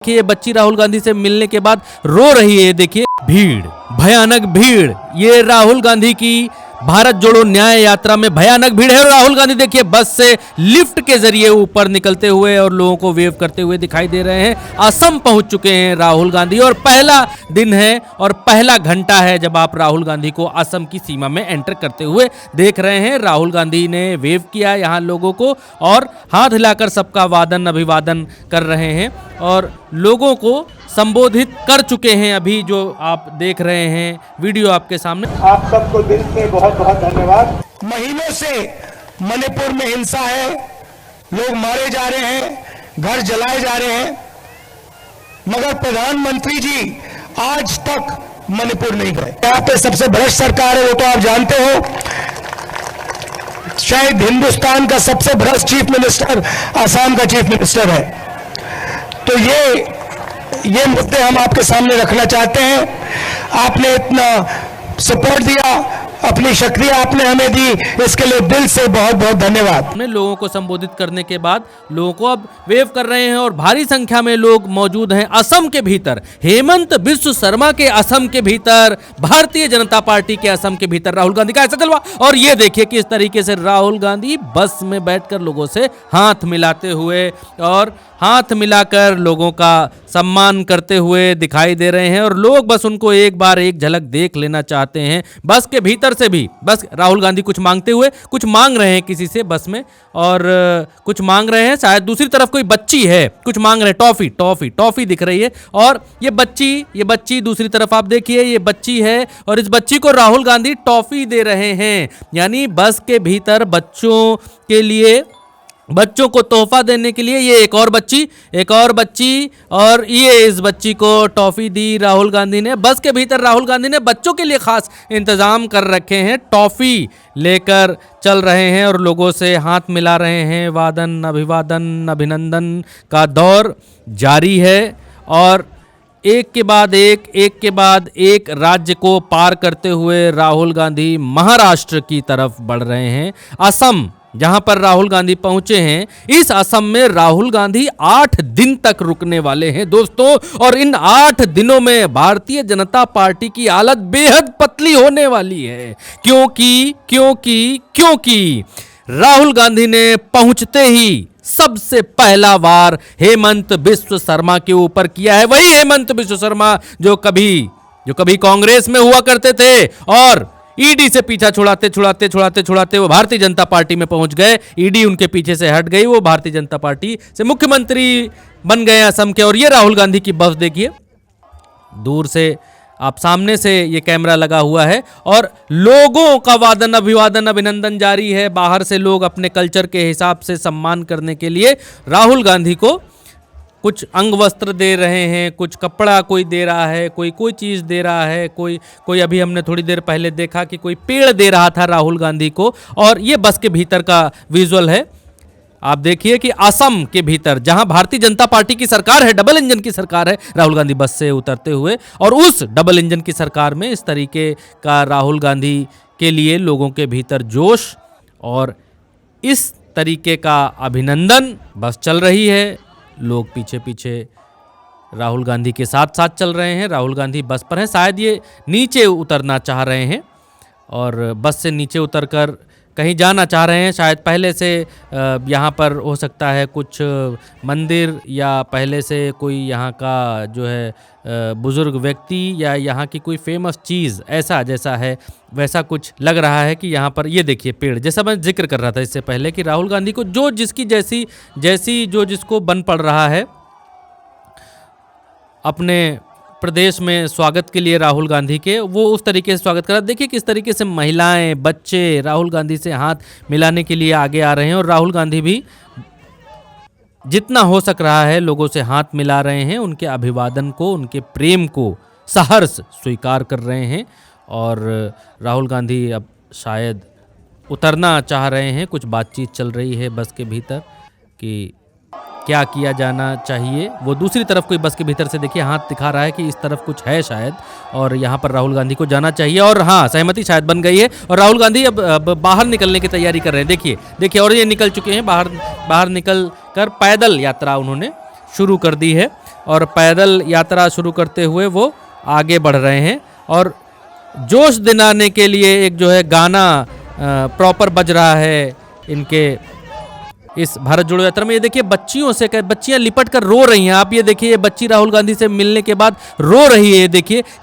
ये बच्ची राहुल गांधी से मिलने के बाद रो रही है। देखिए भीड़, भयानक भीड़। ये राहुल गांधी की भारत जोड़ो न्याय यात्रा में भयानक भीड़ है। और राहुल गांधी देखिए बस से लिफ्ट के जरिए ऊपर निकलते हुए और लोगों को वेव करते हुए दिखाई दे रहे हैं। असम पहुंच चुके हैं राहुल गांधी और पहला दिन है और पहला घंटा है जब आप राहुल गांधी को असम की सीमा में एंटर करते हुए देख रहे हैं। राहुल गांधी ने वेव किया यहाँ लोगों को और हाथ हिलाकर सबका वादन अभिवादन कर रहे हैं और लोगों को संबोधित कर चुके हैं। अभी जो आप देख रहे हैं वीडियो आपके सामने। आप सबको दिल से बहुत बहुत धन्यवाद। महीनों से मणिपुर में हिंसा है, लोग मारे जा रहे हैं, घर जलाए जा रहे हैं, मगर प्रधानमंत्री जी आज तक मणिपुर नहीं गए। यहाँ पे सबसे भ्रष्ट सरकार है, वो तो आप जानते हो। शायद हिंदुस्तान का सबसे भ्रष्ट चीफ मिनिस्टर असम का चीफ मिनिस्टर है। तो ये मुद्दे हम आपके सामने रखना चाहते हैं। आपने इतना सपोर्ट दिया, अपनी शक्ति आपने हमें दी, इसके लिए दिल से बहुत बहुत धन्यवाद। हमने लोगों को संबोधित करने के बाद लोगों को अब वेव कर रहे हैं और भारी संख्या में लोग मौजूद हैं असम के भीतर। हेमंत बिस्व शर्मा के असम के भीतर, भारतीय जनता पार्टी के असम के भीतर राहुल गांधी का ऐसा जलवा। और ये देखिए किस तरीके से राहुल गांधी बस में बैठकर लोगों से हाथ मिलाते हुए और हाथ मिलाकर लोगों का सम्मान करते हुए दिखाई दे रहे हैं। और लोग बस उनको एक बार एक झलक देख लेना चाहते हैं बस के भीतर से भी। बस राहुल गांधी कुछ मांगते हुए, कुछ मांग रहे हैं किसी से बस में और कुछ मांग रहे हैं। शायद दूसरी तरफ कोई बच्ची है, कुछ मांग रहे हैं। टॉफी दिख रही है। और ये बच्ची दूसरी तरफ आप देखिए, ये बच्ची है और इस बच्ची को राहुल गांधी टॉफी दे रहे हैं। यानी बस के भीतर बच्चों के लिए, बच्चों को तोहफा देने के लिए ये एक और बच्ची और ये इस बच्ची को टॉफी दी राहुल गांधी ने। बस के भीतर राहुल गांधी ने बच्चों के लिए खास इंतजाम कर रखे हैं। टॉफी लेकर चल रहे हैं और लोगों से हाथ मिला रहे हैं। वादन अभिवादन अभिनंदन का दौर जारी है और एक के बाद एक राज्य को पार करते हुए राहुल गांधी महाराष्ट्र की तरफ बढ़ रहे हैं। असम जहां पर राहुल गांधी पहुंचे हैं, इस असम में राहुल गांधी 8 दिन तक रुकने वाले हैं दोस्तों। और इन 8 दिनों में भारतीय जनता पार्टी की हालत बेहद पतली होने वाली है। क्योंकि राहुल गांधी ने पहुंचते ही सबसे पहला वार हेमंत बिस्व शर्मा के ऊपर किया है। वही हेमंत बिस्व शर्मा जो कभी कांग्रेस में हुआ करते थे और ईडी से पीछा छुड़ाते वो भारतीय जनता पार्टी में पहुंच गए। ईडी उनके पीछे से हट गई, वो भारतीय जनता पार्टी से मुख्यमंत्री बन गए असम के। और ये राहुल गांधी की बस देखिए, दूर से आप सामने से ये कैमरा लगा हुआ है और लोगों का वादन अभिवादन अभिनंदन जारी है। बाहर से लोग अपने कल्चर के हिसाब से सम्मान करने के लिए राहुल गांधी को कुछ अंग वस्त्र दे रहे हैं, कुछ कपड़ा कोई दे रहा है, कोई चीज़ दे रहा है, कोई अभी हमने थोड़ी देर पहले देखा कि कोई पेड़ दे रहा था राहुल गांधी को। और ये बस के भीतर का विजुअल है। आप देखिए कि असम के भीतर जहां भारतीय जनता पार्टी की सरकार है, डबल इंजन की सरकार है, राहुल गांधी बस से उतरते हुए और उस डबल इंजन की सरकार में इस तरीके का राहुल गांधी के लिए लोगों के भीतर जोश और इस तरीके का अभिनंदन बस चल रही है। लोग पीछे राहुल गांधी के साथ चल रहे हैं। राहुल गांधी बस पर हैं, शायद ये नीचे उतरना चाह रहे हैं और बस से नीचे उतरकर कहीं जाना चाह रहे हैं। शायद पहले से यहाँ पर हो सकता है कुछ मंदिर या पहले से कोई यहाँ का जो है बुजुर्ग व्यक्ति या यहाँ की कोई फेमस चीज़ ऐसा जैसा है वैसा कुछ लग रहा है कि यहाँ पर ये देखिए पेड़, जैसा मैं जिक्र कर रहा था इससे पहले कि राहुल गांधी को जो जिसकी जैसी जो जिसको बन पड़ रहा है अपने प्रदेश में स्वागत के लिए राहुल गांधी के, वो उस तरीके से स्वागत करा। देखिए किस तरीके से महिलाएं, बच्चे राहुल गांधी से हाथ मिलाने के लिए आगे आ रहे हैं और राहुल गांधी भी जितना हो सक रहा है लोगों से हाथ मिला रहे हैं, उनके अभिवादन को, उनके प्रेम को सहर्ष स्वीकार कर रहे हैं। और राहुल गांधी अब शायद उतरना चाह रहे हैं। कुछ बातचीत चल रही है बस के भीतर कि क्या किया जाना चाहिए। वो दूसरी तरफ कोई बस के भीतर से देखिए हाथ दिखा रहा है कि इस तरफ कुछ है शायद और यहाँ पर राहुल गांधी को जाना चाहिए। और हाँ, सहमति शायद बन गई है और राहुल गांधी अब बाहर निकलने की तैयारी कर रहे हैं। देखिए और ये निकल चुके हैं बाहर निकल कर पैदल यात्रा उन्होंने शुरू कर दी है। और पैदल यात्रा शुरू करते हुए वो आगे बढ़ रहे हैं। और जोश दिलाने के लिए एक जो है गाना प्रॉपर बज रहा है इनके इस भारत जोड़ो यात्रा में। ये देखिए बच्चियां लिपट कर रो रही हैं। आप ये देखिए, ये बच्ची राहुल गांधी से मिलने के बाद रो रही है।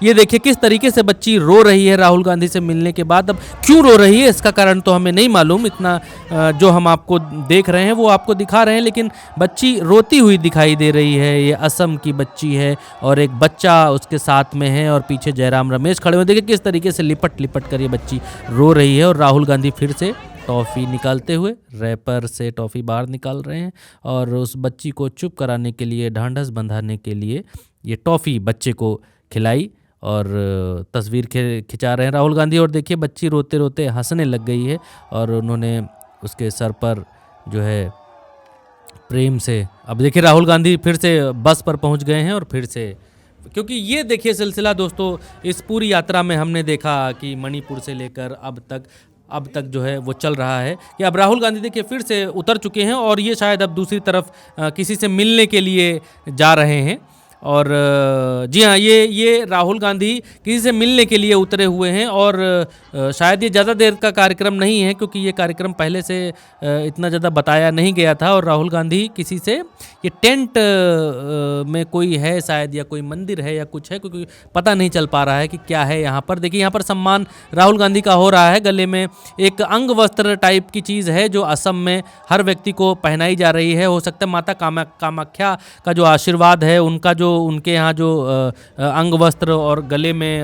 ये देखिए किस तरीके से बच्ची रो रही है राहुल गांधी से मिलने के बाद। अब क्यों रो रही है इसका कारण तो हमें नहीं मालूम, इतना जो हम आपको देख रहे हैं वो आपको दिखा रहे हैं, लेकिन बच्ची रोती हुई दिखाई दे रही है। ये असम की बच्ची है और एक बच्चा उसके साथ में है और पीछे जयराम रमेश खड़े हुए। देखिए किस तरीके से लिपट लिपट कर ये बच्ची रो रही है। और राहुल गांधी फिर से टॉफ़ी निकालते हुए रैपर से टॉफ़ी बाहर निकाल रहे हैं और उस बच्ची को चुप कराने के लिए, ढांढस बंधाने के लिए ये टॉफ़ी बच्चे को खिलाई और तस्वीर खिंचा रहे हैं राहुल गांधी। और देखिए बच्ची रोते रोते हंसने लग गई है और उन्होंने उसके सर पर जो है प्रेम से, अब देखिए राहुल गांधी फिर से बस पर पहुंच गए हैं और फिर से, क्योंकि ये देखिए सिलसिला दोस्तों इस पूरी यात्रा में हमने देखा कि मणिपुर से लेकर अब तक जो है वो चल रहा है कि अब राहुल गांधी देखिए फिर से उतर चुके हैं और ये शायद अब दूसरी तरफ किसी से मिलने के लिए जा रहे हैं। और जी हाँ, ये राहुल गांधी किसी से मिलने के लिए उतरे हुए हैं और शायद ये ज़्यादा देर का कार्यक्रम नहीं है, क्योंकि ये कार्यक्रम पहले से इतना ज़्यादा बताया नहीं गया था। और राहुल गांधी किसी से, ये टेंट में कोई है शायद, या कोई मंदिर है या कुछ है, क्योंकि पता नहीं चल पा रहा है कि क्या है यहाँ पर। देखिए यहाँ पर सम्मान राहुल गांधी का हो रहा है। गले में एक अंग वस्त्र टाइप की चीज़ है जो असम में हर व्यक्ति को पहनाई जा रही है। हो सकता है माता कामाख्या का जो आशीर्वाद है, उनका जो उनके यहाँ जो अंग वस्त्र और गले में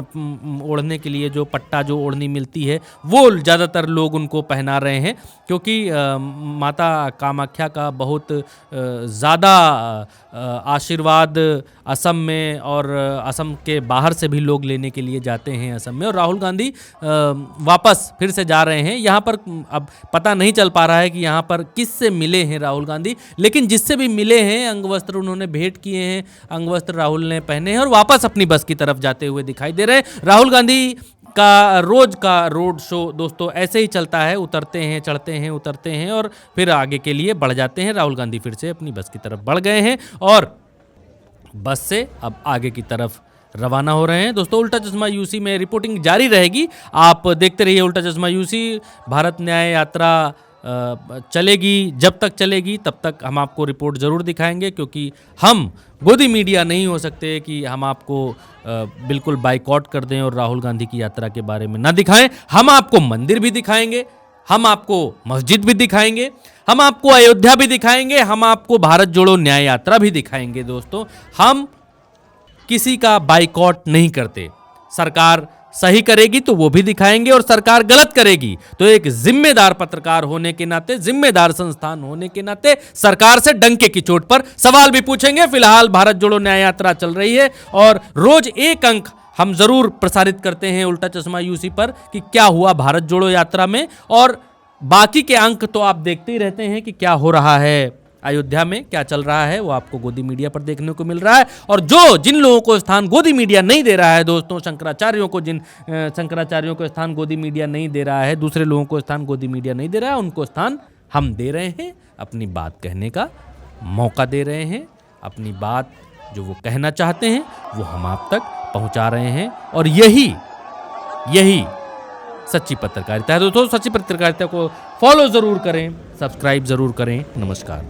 ओढ़ने के लिए जो पट्टा, जो ओढ़नी मिलती है, वो ज़्यादातर लोग उनको पहना रहे हैं, क्योंकि माता कामाख्या का बहुत ज़्यादा आशीर्वाद असम में और असम के बाहर से भी लोग लेने के लिए जाते हैं असम में। और राहुल गांधी वापस फिर से जा रहे हैं। यहाँ पर अब पता नहीं चल पा रहा है कि यहाँ पर किससे मिले हैं राहुल गांधी, लेकिन जिससे भी मिले हैं अंग वस्त्र उन्होंने भेंट किए हैं, अंग वस्त्र राहुल ने पहने हैं और वापस अपनी बस की तरफ जाते हुए दिखाई दे रहे हैं। राहुल गांधी का रोज का रोड शो दोस्तों ऐसे ही चलता है, उतरते हैं, चढ़ते हैं, उतरते हैं और फिर आगे के लिए बढ़ जाते हैं। राहुल गांधी फिर से अपनी बस की तरफ बढ़ गए हैं और बस से अब आगे की तरफ रवाना हो रहे हैं। दोस्तों उल्टा चश्मा यूसी में रिपोर्टिंग जारी रहेगी, आप देखते रहिए उल्टा चश्मा यूसी। भारत न्याय यात्रा चलेगी, जब तक चलेगी तब तक हम आपको रिपोर्ट ज़रूर दिखाएंगे, क्योंकि हम गोदी मीडिया नहीं हो सकते कि हम आपको बिल्कुल बाइकआउट कर दें और राहुल गांधी की यात्रा के बारे में ना दिखाएं। हम आपको मंदिर भी दिखाएंगे, हम आपको मस्जिद भी दिखाएंगे, हम आपको अयोध्या भी दिखाएंगे, हम आपको भारत जोड़ो न्याय यात्रा भी दिखाएंगे। दोस्तों हम किसी का बाइकआउट नहीं करते, सरकार सही करेगी तो वो भी दिखाएंगे और सरकार गलत करेगी तो एक जिम्मेदार पत्रकार होने के नाते, जिम्मेदार संस्थान होने के नाते सरकार से डंके की चोट पर सवाल भी पूछेंगे। फिलहाल भारत जोड़ो न्याय यात्रा चल रही है और रोज एक अंक हम जरूर प्रसारित करते हैं उल्टा चश्मा यूसी पर कि क्या हुआ भारत जोड़ो यात्रा में, और बाकी के अंक तो आप देखते ही रहते हैं कि क्या हो रहा है अयोध्या में, क्या चल रहा है वो आपको गोदी मीडिया पर देखने को मिल रहा है। और जिन लोगों को स्थान गोदी मीडिया नहीं दे रहा है दोस्तों, शंकराचार्यों को स्थान गोदी मीडिया नहीं दे रहा है, दूसरे लोगों को स्थान गोदी मीडिया नहीं दे रहा है, उनको स्थान हम दे रहे हैं, अपनी बात कहने का मौका दे रहे हैं, अपनी बात जो वो कहना चाहते हैं वो हम आप तक पहुंचा रहे हैं। और यही सच्ची पत्रकारिता है दोस्तों। सच्ची पत्रकारिता को फॉलो जरूर करें, सब्सक्राइब जरूर करें। नमस्कार।